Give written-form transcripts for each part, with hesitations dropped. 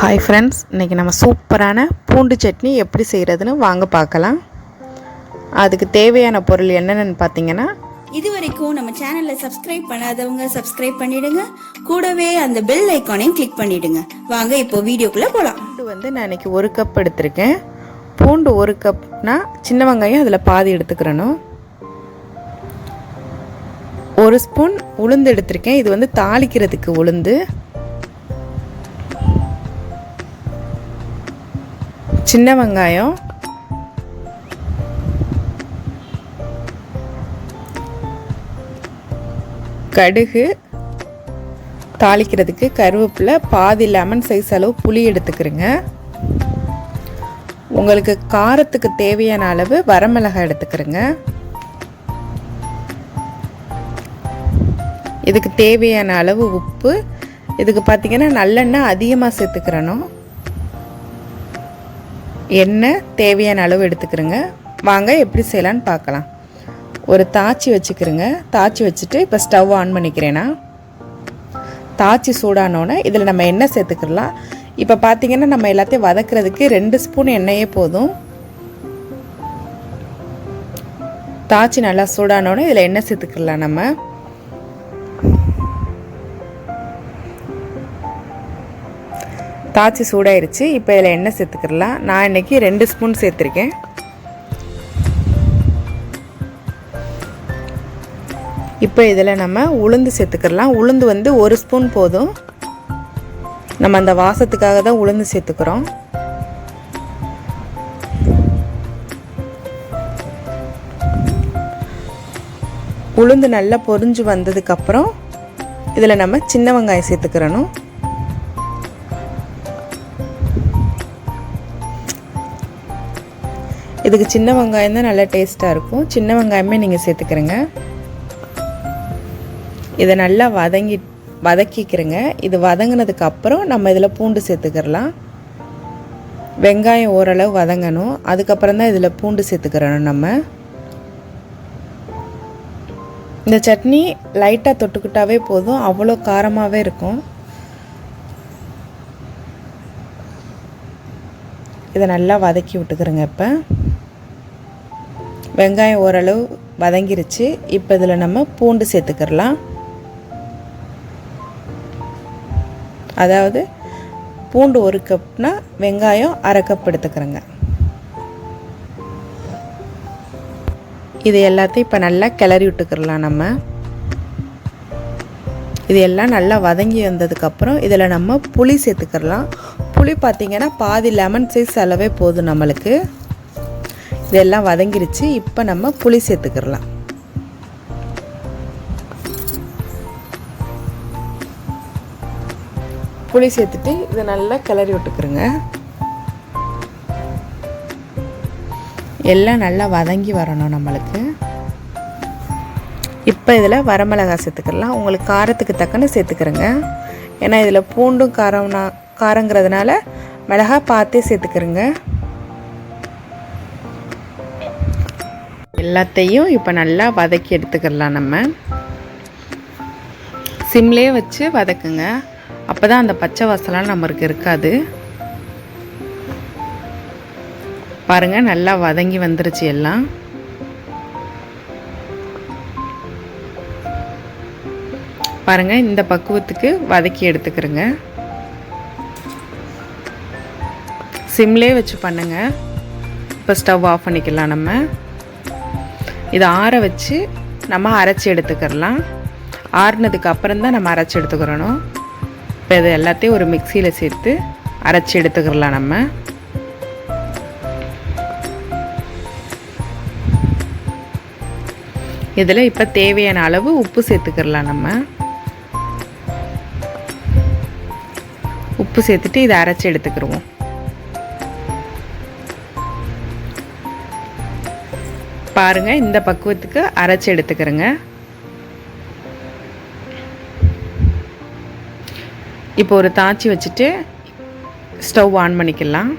Hi friends, இன்றைக்கி நம்ம சூப்பரான பூண்டு சட்னி எப்படி செய்கிறதுன்னு வாங்க பார்க்கலாம். அதுக்கு தேவையான பொருள் என்னென்னு பார்த்தீங்கன்னா, இது வரைக்கும் நம்ம சேனலை சப்ஸ்கிரைப் பண்ணாதவங்க சப்ஸ்கிரைப் பண்ணிடுங்க. கூடவே அந்த பெல் ஐக்கானையும் கிளிக் பண்ணிடுங்க. வாங்க இப்போ வீடியோக்குள்ளே போகலாம். பூண்டு நான் இன்றைக்கி 1 கப் எடுத்திருக்கேன். பூண்டு 1 கப்னா சின்ன வெங்காயம் அதில் பாதி எடுத்துக்கிறணும். 1 ஸ்பூன் உளுந்து எடுத்திருக்கேன். இது தாளிக்கிறதுக்கு உளுந்து. சின்ன வெங்காயம், கடுகு, தாளிக்கிறதுக்கு கருவேப்பிலை, பாதி லெமன் சைஸ் அளவு புளி எடுத்துக்கிறேங்க. உங்களுக்கு காரத்துக்கு தேவையான அளவு வரமிளகாய் எடுத்துக்கிறேங்க. இதுக்கு தேவையான அளவு உப்பு. இதுக்கு பார்த்திங்கன்னா நல்லெண்ணெய் அதிகமாக சேர்த்துக்கிறணும். எண்ணெய் தேவையான அளவு எடுத்துக்கிறேங்க. வாங்க எப்படி செய்யலான்னு பார்க்கலாம். ஒரு தாச்சி வச்சுக்கிறேங்க. தாச்சி வச்சுட்டு இப்போ ஸ்டவ் ஆன் பண்ணிக்கிறேன்னா, தாச்சி சூடானோன்னே இதில் நம்ம எண்ணெய் சேர்த்துக்கலாம். இப்போ பார்த்திங்கன்னா நம்ம எல்லாத்தையும் வதக்கிறதுக்கு 2 ஸ்பூன் எண்ணெயே போதும். தாச்சி நல்லா சூடானோன்னே இதில் எண்ணெய் சேர்த்துக்கலாம். நம்ம தாச்சி சூடாயிருச்சு. இப்போ இதில் எண்ணெய் சேர்த்துக்கலாம். நான் இன்றைக்கி 2 ஸ்பூன் சேர்த்துருக்கேன். இப்போ இதில் நம்ம உளுந்து சேர்த்துக்கலாம். உளுந்து 1 ஸ்பூன் போதும். நம்ம அந்த வாசத்துக்காக தான் உளுந்து சேர்த்துக்கிறோம். உளுந்து நல்லா பொரிஞ்சு வந்ததுக்கப்புறம் இதில் நம்ம சின்ன வெங்காயம் சேர்த்துக்கிறணும். இதுக்கு சின்ன வெங்காயம் தான் நல்லா டேஸ்ட்டாக இருக்கும். சின்ன வெங்காயமே நீங்கள் சேர்த்துக்கிறேங்க. இதை நல்லா வதக்கிக்கிறேங்க. இது வதங்கினதுக்கு அப்புறம் நம்ம இதில் பூண்டு சேர்த்துக்கிறலாம். வெங்காயம் ஓரளவு வதங்கணும். அதுக்கப்புறம் தான் இதில் பூண்டு சேர்த்துக்கிறணும். நம்ம இந்த சட்னி லைட்டாக தொட்டுக்கிட்டாவே போதும், அவ்வளோ காரமாகவே இருக்கும். இதை நல்லா வதக்கி விட்டுக்கிறேங்க. இப்போ வெங்காயம் ஓரளவு வதங்கிருச்சு. இப்போ இதில் நம்ம பூண்டு சேர்த்துக்கிறலாம். அதாவது பூண்டு 1 கப்னா வெங்காயம் 1/2 கப் எடுத்துக்கிறேங்க. இது எல்லாத்தையும் இப்போ நல்லா கிளறி விட்டுக்கிறலாம். நம்ம இது எல்லாம் நல்லா வதங்கி வந்ததுக்கப்புறம் இதில் நம்ம புளி சேர்த்துக்கிறலாம். புளி பார்த்திங்கன்னா பாதி லெமன் சைஸ் அளவே போதும் நம்மளுக்கு. இதெல்லாம் வதங்கிருச்சு. இப்போ நம்ம புளி சேர்த்துக்கிறலாம். புளி சேர்த்துட்டு இதை நல்லா கிளறி விட்டுக்கிறோங்க. எல்லாம் நல்லா வதங்கி வரணும் நம்மளுக்கு. இப்போ இதில் வரமிளகாய் சேர்த்துக்கலாம். உங்களுக்கு காரத்துக்கு தக்கன்னு சேர்த்துக்கிறேங்க. ஏன்னா இதில் பூண்டும் காரங்கிறதுனால மிளகாய் பார்த்தே சேர்த்துக்கிறேங்க. எல்லாத்தையும் இப்போ நல்லா வதக்கி எடுத்துக்கலாம். நம்ம சிம்லேயே வச்சு வதக்குங்க. அப்போ தான் அந்த பச்சை வாசலாம் நம்மளுக்கு இருக்காது. பாருங்கள், நல்லா வதங்கி வந்துருச்சு எல்லாம். பாருங்கள், இந்த பக்குவத்துக்கு வதக்கி எடுத்துக்கிறேங்க. சிம்லேயே வச்சு பண்ணுங்க. இப்போ ஸ்டவ் ஆஃப் பண்ணிக்கலாம். நம்ம இதை ஆற வச்சு நம்ம அரைச்சி எடுத்துக்கிறலாம். ஆறுனதுக்கு அப்புறம் தான் நம்ம அரைச்சி எடுத்துக்கிறணும். இப்போ இது எல்லாத்தையும் ஒரு மிக்சியில் சேர்த்து அரைச்சி எடுத்துக்கிறலாம். நம்ம இதில் இப்போ தேவையான அளவு உப்பு சேர்த்துக்கிறலாம். நம்ம உப்பு சேர்த்துட்டு இதை அரைச்சி எடுத்துக்கிடுவோம். பாருங்கள், இந்த பக்குவத்துக்கு அரைச்சி எடுத்துக்கிறேங்க. இப்போ ஒரு தாச்சி வச்சுட்டு ஸ்டவ் ஆன் பண்ணிக்கலாம்.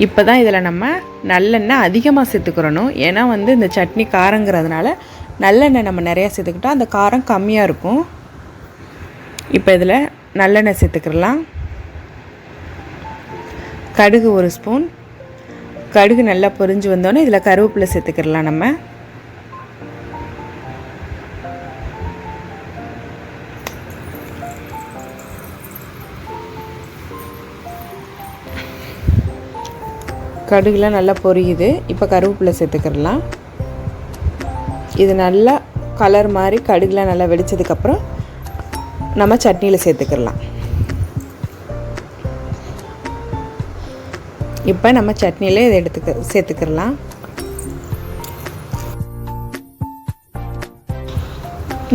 இப்போ தான் இதில் நம்ம நல்லெண்ணெய் அதிகமாக சேர்த்துக்கிறணும். ஏன்னா இந்த சட்னி காரங்கிறதுனால நல்லெண்ணெய் நம்ம நிறையா சேர்த்துக்கிட்டால் அந்த காரம் கம்மியாக இருக்கும். இப்போ இதில் நல்லெண்ணெய் சேர்த்துக்கிறலாம். கடுகு 1 ஸ்பூன். கடுகு நல்லா பொரிஞ்சு வந்தோடனே இதில் கருவேப்பிலை சேர்த்துக்கிறலாம். நம்ம கடுகுலாம் நல்லா பொரியுது. இப்போ கருவேப்பிலை சேர்த்துக்கிறலாம். இது நல்லா கலர் மாதிரி கடுகுலாம் நல்லா வெடித்ததுக்கப்புறம் நம்ம சட்னியில் சேர்த்துக்கிறலாம். இப்போ நம்ம சட்னியில் இதை சேர்த்துக்கிறலாம்.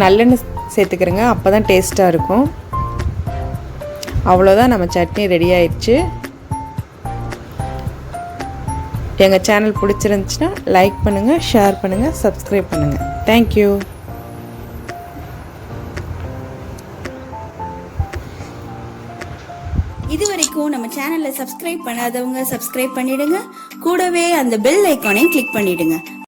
நல்லெண்ணெய் சேர்த்துக்கிறேங்க, அப்போ தான் டேஸ்ட்டாக இருக்கும். அவ்வளோதான், நம்ம சட்னி ரெடி ஆயிடுச்சு. எங்கள் சேனல் பிடிச்சிருந்துச்சுன்னா லைக் பண்ணுங்கள், ஷேர் பண்ணுங்கள், சப்ஸ்கிரைப் பண்ணுங்கள். தேங்க்யூ. இது வரைக்கும் நம்ம சேனலை சப்ஸ்கிரைப் பண்ணாதவங்க சப்ஸ்கிரைப் பண்ணிடுங்க. கூடவே அந்த பெல் ஐக்கானையும் கிளிக் பண்ணிடுங்க.